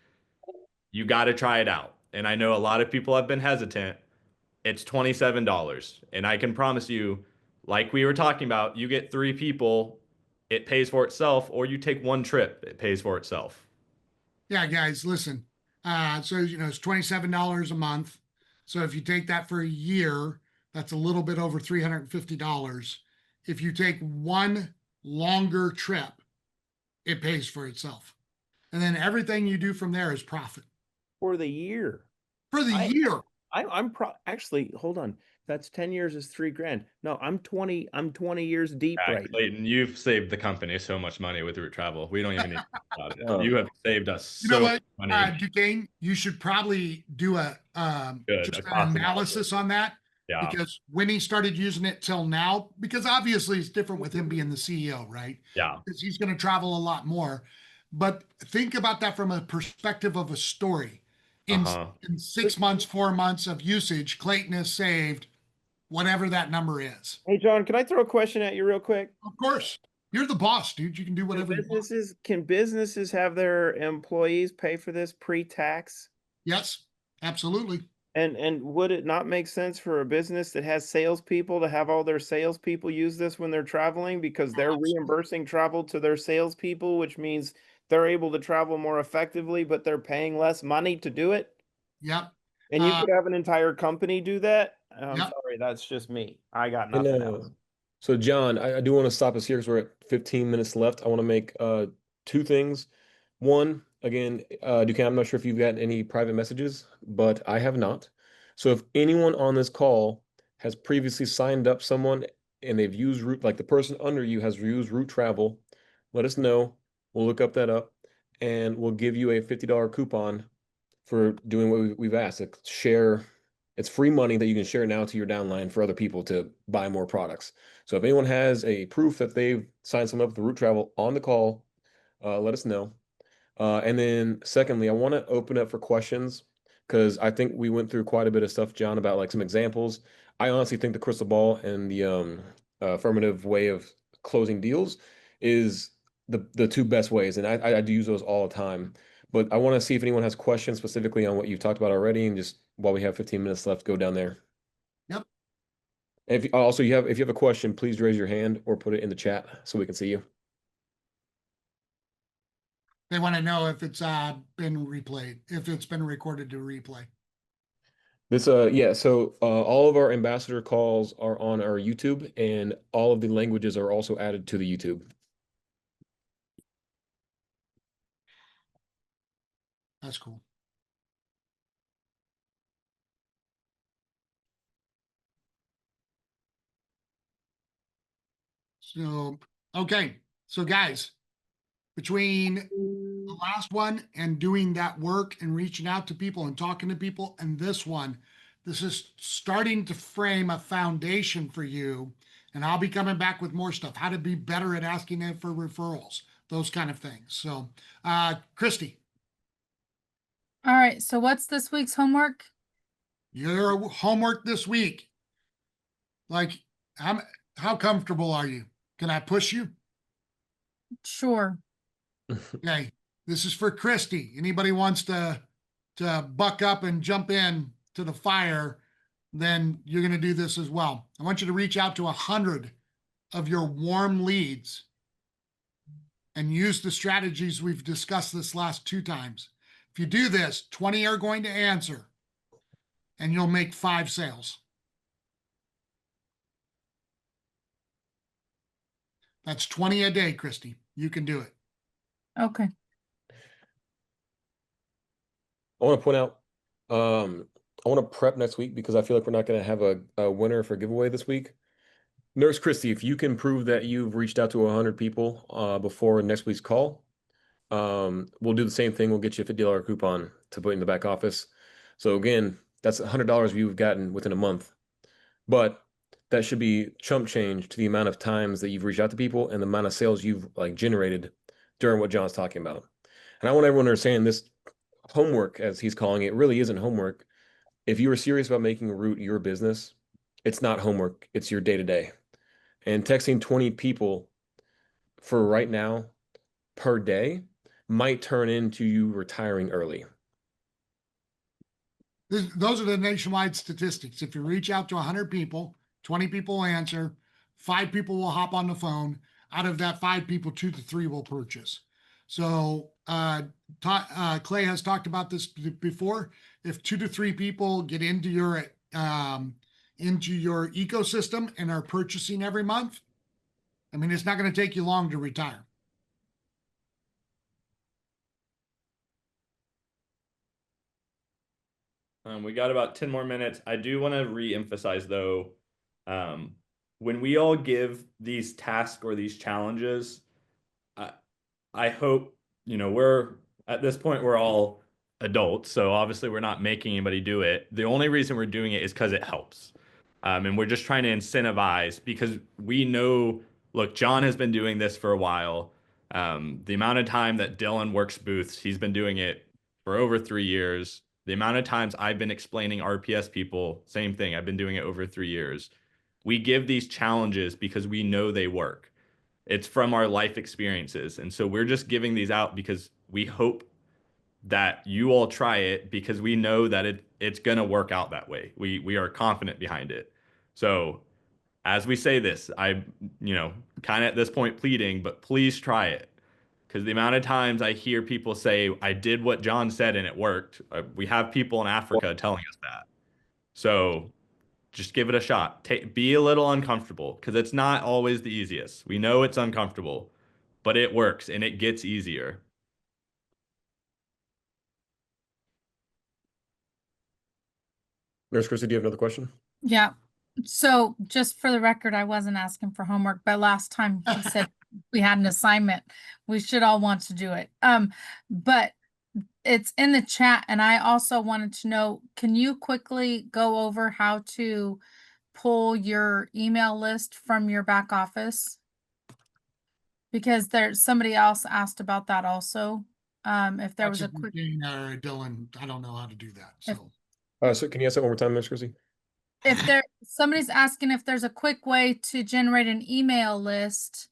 you got to try it out. And I know a lot of people have been hesitant. It's $27. And I can promise you, like we were talking about, you get 3 people, it pays for itself, or you take one trip, it pays for itself. Yeah, guys, listen. So it's $27 a month. So if you take that for a year, that's a little bit over $350. If you take one longer trip, it pays for itself. And then everything you do from there is profit for the year. for the year. Actually, hold on. That's 10 years is $3,000. No, I'm 20 years deep right now. Clayton, you've saved the company so much money with route travel. We don't even need to talk about it. Oh. You have saved us You know so what, much money. Duquesne, you should probably do a Good, just a an cost analysis on that. Yeah. Because when he started using it till now, because obviously it's different with him being the CEO, right? Yeah. Because he's going to travel a lot more. But think about that from a perspective of a story. In 6 months, 4 months of usage, Clayton has saved whatever that number is. Hey, John, can I throw a question at you real quick? Of course, you're the boss, dude. You can do whatever you want. Can businesses have their employees pay for this pre-tax? Yes, absolutely. And would it not make sense for a business that has salespeople to have all their salespeople use this when they're traveling because they're reimbursing travel to their salespeople, which means they're able to travel more effectively, but they're paying less money to do it? Yep. And you could have an entire company do that? I'm Yep. sorry, that's just me. I got And nothing else. so John, I do want to stop us here because we're at 15 minutes left. I want to make two things. One, again, Duquesne, I'm not sure if you've got any private messages, but I have not. So if anyone on this call has previously signed up someone and they've used Root, like the person under you has used Root Travel, let us know. We'll look up that up and we'll give you a $50 coupon for doing what we've asked. Like share, it's free money that you can share now to your downline for other people to buy more products. So if anyone has a proof that they've signed someone up with the Root Travel on the call, let us know. And then secondly, I want to open up for questions because I think we went through quite a bit of stuff, John, about like some examples. I honestly think the crystal ball and the affirmative way of closing deals is the two best ways, and I do use those all the time. But I want to see if anyone has questions specifically on what you've talked about already, and just while we have 15 minutes left, go down there. Yep. If also you have if you have a question, please raise your hand or put it in the chat so we can see you. They want to know if it's been replayed, if it's been recorded to replay. This yeah, so all of our ambassador calls are on our YouTube and all of the languages are also added to the YouTube. That's cool. So, okay. So guys, between the last one and doing that work and reaching out to people and talking to people and this one, this is starting to frame a foundation for you. And I'll be coming back with more stuff, how to be better at asking them for referrals, those kind of things. So, Christy, All right, so what's this week's homework? your homework this week, like, how comfortable are you? Can I push you? Sure. Okay, this is for Christy. Anybody wants to buck up and jump in to the fire, then you're going to do this as well. I want you to reach out to 100 of your warm leads and use the strategies we've discussed this last 2 times. If you do this, 20 are going to answer and you'll make 5 sales. That's 20 a day, Christy. You can do it. Okay. I want to point out, I want to prep next week because I feel like we're not going to have a winner for giveaway this week. Nurse Christy, if you can prove that you've reached out to 100 people before next week's call, we'll do the same thing. We'll get you a $50 coupon to put in the back office. So again, that's $100 you've gotten within a month. But that should be chump change to the amount of times that you've reached out to people and the amount of sales you've like generated during what John's talking about. And I want everyone to understand this homework, as he's calling it, really isn't homework. If you are serious about making Root your business, it's not homework, it's your day-to-day. And texting 20 people for right now per day might turn into you retiring early. Those are the nationwide statistics. If you reach out to 100 people, 20 people will answer, 5 people will hop on the phone. Out of that 5 people, 2 to 3 will purchase. So Clay has talked about this before. If 2 to 3 people get into your ecosystem and are purchasing every month, I mean, it's not going to take you long to retire. We got about 10 more minutes. I do want to re-emphasize though, when we all give these tasks or these challenges, I hope, we're at this point, we're all adults. So obviously we're not making anybody do it. The only reason we're doing it is because it helps. And we're just trying to incentivize because we know, look, John has been doing this for a while. The amount of time that Dylan works booths, he's been doing it for over 3 years. The amount of times I've been explaining RPS people, same thing. I've been doing it over 3 years. We give these challenges because we know they work. It's from our life experiences. And so we're just giving these out because we hope that you all try it because we know that it's going to work out that way. We are confident behind it. So as we say this, I, kind of at this point pleading, but please try it. because the amount of times I hear people say, I did what John said and it worked. We have people in Africa telling us that. So just give it a shot. Be a little uncomfortable because it's not always the easiest. We know it's uncomfortable, but it works and it gets easier. Nurse Christy, do you have another question? Yeah. So just for the record, I wasn't asking for homework, but last time he said we had an assignment. We should all want to do it. But it's in the chat, and I also wanted to know, can you quickly go over how to pull your email list from your back office? Because there's somebody else asked about that also. If there was a quick, Or Dylan, I don't know how to do that. If- So So can you ask that one more time, Nurse Christy? if there, somebody's asking if there's a quick way to generate an email list.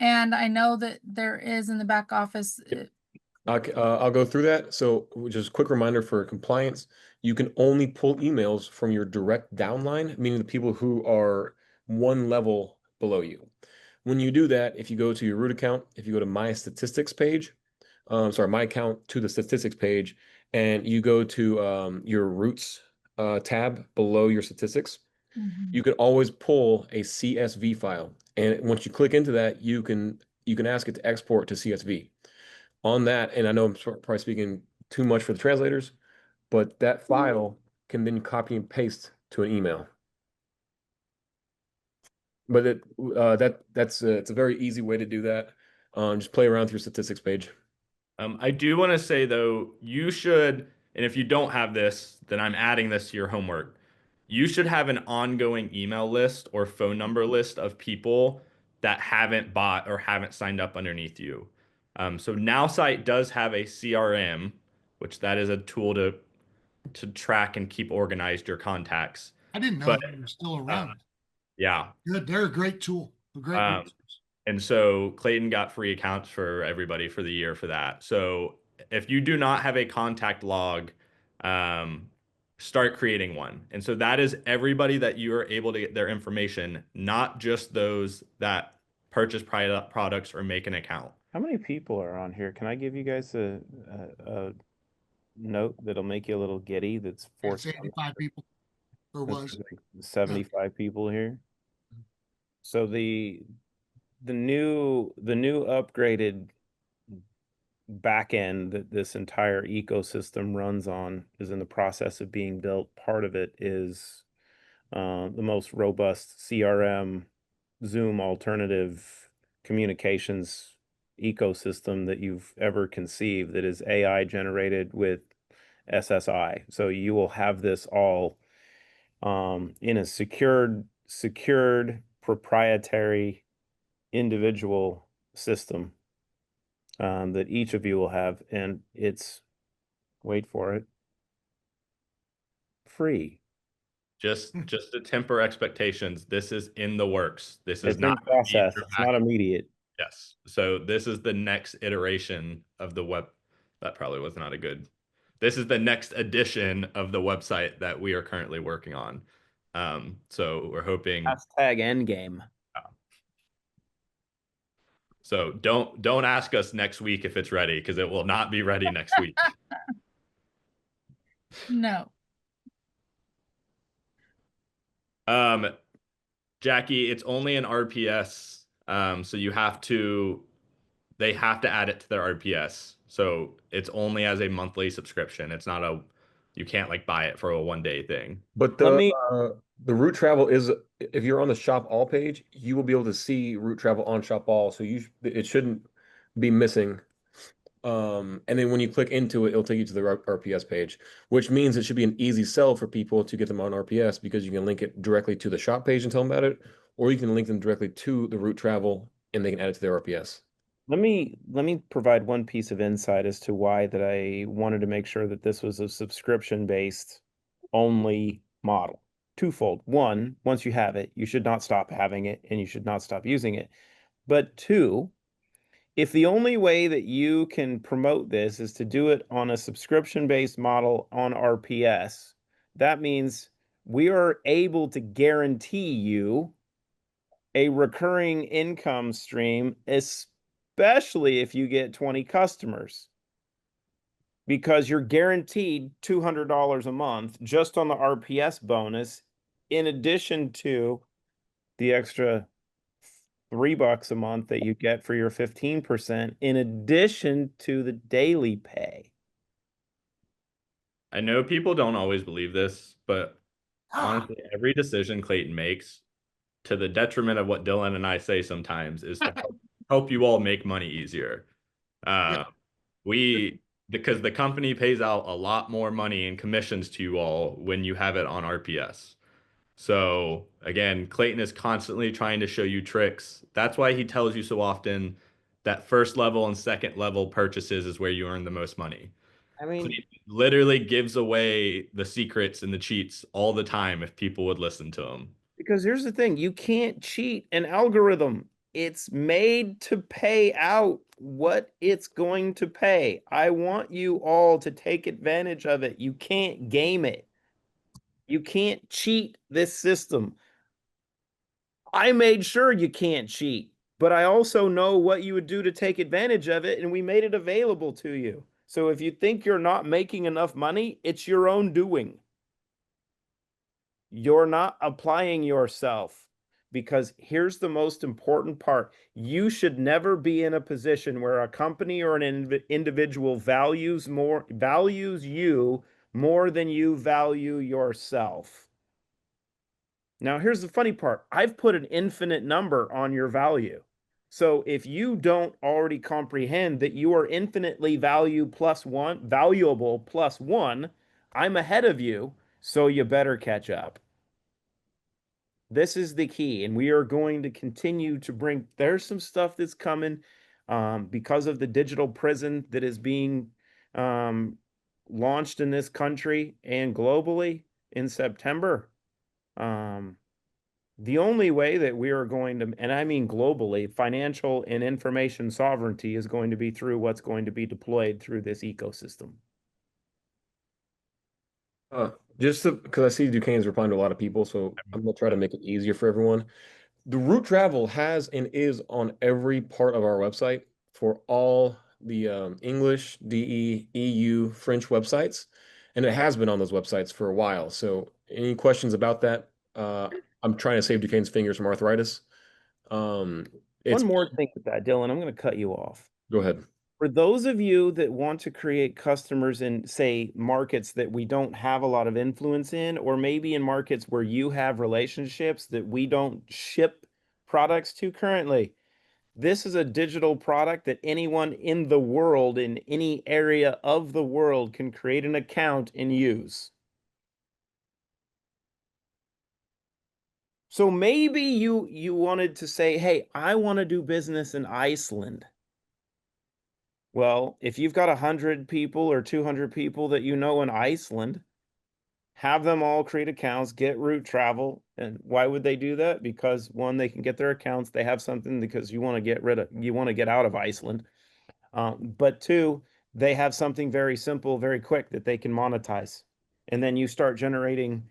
And I know that there is in the back office. I'll go through that. So just a quick reminder for compliance, you can only pull emails from your direct downline, meaning the people who are one level below you. When you do that, if you go to your root account, if you go to my statistics page, my account to the statistics page, and you go to your roots tab below your statistics, you can always pull a CSV file. And once you click into that, you can ask it to export to CSV. On that, and I know I'm probably speaking too much for the translators, but that file can then copy and paste to an email. But it's a very easy way to do that. Just play around with your statistics page. I do want to say though, you should, and if you don't have this, then I'm adding this to your homework. You should have an ongoing email list or phone number list of people that haven't bought or haven't signed up underneath you. So NowSite does have a CRM, which that is a tool to track and keep organized your contacts. I didn't know But they were still around. yeah, Good. They're a great tool. A great resource. and so Clayton got free accounts for everybody for the year for that. So if you do not have a contact log, start creating one. And so that is everybody that you are able to get their information, not just those that purchase products or make an account. How many people are on here? Can I give you guys a note that'll make you a little giddy? That's It's 85 people, or was. 75 people here. So the new upgraded back end that this entire ecosystem runs on is in the process of being built. Part of it is the most robust CRM, Zoom alternative communications ecosystem that you've ever conceived, that is AI generated with SSI. So you will have this all in a secured proprietary individual system that each of you will have, and it's, wait for it, free. Just to temper expectations, this is in the works. This is It's in not process. It's not immediate. Yes. So this is the next iteration of the web. That probably was not a good. This is the next edition of the website that we are currently working on. So we're hoping. Hashtag endgame. So don't ask us next week if it's ready, because it will not be ready next week. No. Jackie, it's only an RPS. So they have to add it to their RPS. So it's only as a monthly subscription. It's not you can't like buy it for a 1-day thing. But the route travel is, if you're on the shop all page, you will be able to see route travel on shop all. So it shouldn't be missing. And then when you click into it, it'll take you to the RPS page, which means it should be an easy sell for people to get them on RPS, because you can link it directly to the shop page and tell them about it, or you can link them directly to the route travel and they can add it to their RPS. Let me provide one piece of insight as to why that I wanted to make sure that this was a subscription-based only model. Twofold. One, once you have it, you should not stop having it and you should not stop using it. But two, if the only way that you can promote this is to do it on a subscription-based model on RPS, that means we are able to guarantee you a recurring income stream, especially especially if you get 20 customers, because you're guaranteed $200 a month just on the RPS bonus, in addition to the extra $3 a month that you get for your 15%, in addition to the daily pay. I know people don't always believe this, but honestly, every decision Clayton makes, to the detriment of what Dylan and I say sometimes, is to help you all make money easier. Yeah. Because the company pays out a lot more money in commissions to you all when you have it on RPS. So again, Clayton is constantly trying to show you tricks. That's why he tells you so often that first level and second level purchases is where you earn the most money. I mean, Clayton literally gives away the secrets and the cheats all the time if people would listen to him. because here's the thing, you can't cheat an algorithm. It's made to pay out what it's going to pay. I want you all to take advantage of it. You can't game it. You can't cheat this system. I made sure you can't cheat, but I also know what you would do to take advantage of it, and we made it available to you. So if you think you're not making enough money, it's your own doing. You're not applying yourself, because here's the most important part. You should never be in a position where a company or an individual values you more than you value yourself. Now, here's the funny part. I've put an infinite number on your value. So if you don't already comprehend that you are infinitely valuable plus one, I'm ahead of you, so you better catch up. This is the key, and we are going to continue to bring, there's some stuff that's coming because of the digital prison that is being launched in this country and globally in September. The only way that we are going to, and I mean globally, financial and information sovereignty is going to be through what's going to be deployed through this ecosystem. Just because I see Duquesne's replying to a lot of people, so I'm gonna try to make it easier for everyone. The route travel has and is on every part of our website for all the English, DE, EU, French websites, and it has been on those websites for a while. So any questions about that? I'm trying to save Duquesne's fingers from arthritis. It's One more thing with that, Dylan, I'm going to cut you off. Go ahead. For those of you that want to create customers in, say, markets that we don't have a lot of influence in, or maybe in markets where you have relationships that we don't ship products to currently, this is a digital product that anyone in the world, in any area of the world, can create an account and use. So maybe you wanted to say, hey, I want to do business in Iceland. Well, if you've got 100 people or 200 people that you know in Iceland, have them all create accounts, get route travel. And why would they do that? Because one, they can get their accounts, they have something because you want to get out of Iceland. But two, they have something very simple, very quick that they can monetize. And then you start generating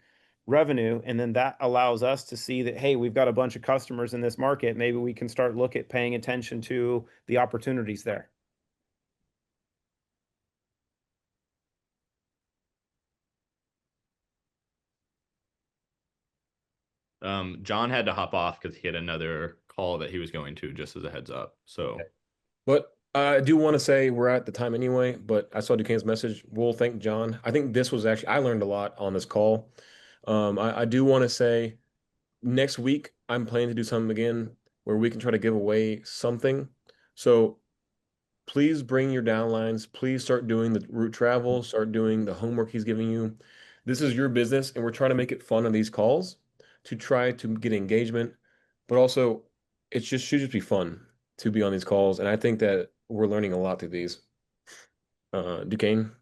revenue, and then that allows us to see that, hey, we've got a bunch of customers in this market. Maybe we can start paying attention to the opportunities there. John had to hop off because he had another call that he was going to, just as a heads up. So, But I do want to say we're at the time anyway, but I saw Duquesne's message. We'll thank John. I think this was actually, I learned a lot on this call. I do want to say next week, I'm planning to do something again where we can try to give away something. So please bring your downlines. Please start doing the route travel, start doing the homework he's giving you. This is your business, and we're trying to make it fun on these calls to try to get engagement, but also should just be fun to be on these calls. And I think that we're learning a lot through these. Duquesne?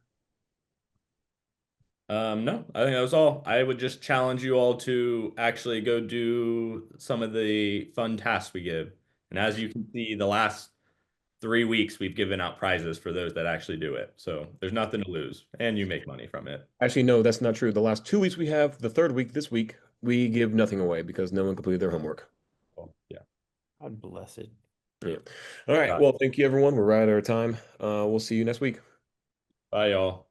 No, I think that was all. I would just challenge you all to actually go do some of the fun tasks we give. And as you can see, the last 3 weeks, we've given out prizes for those that actually do it. So there's nothing to lose, and you make money from it. Actually, no, that's not true. The last 2 weeks we have, the third week, this week, we give nothing away because no one completed their homework. Well, yeah. God bless it. Yeah. All right. Got it. Well, thank you, everyone. We're right at our time. We'll see you next week. Bye, y'all.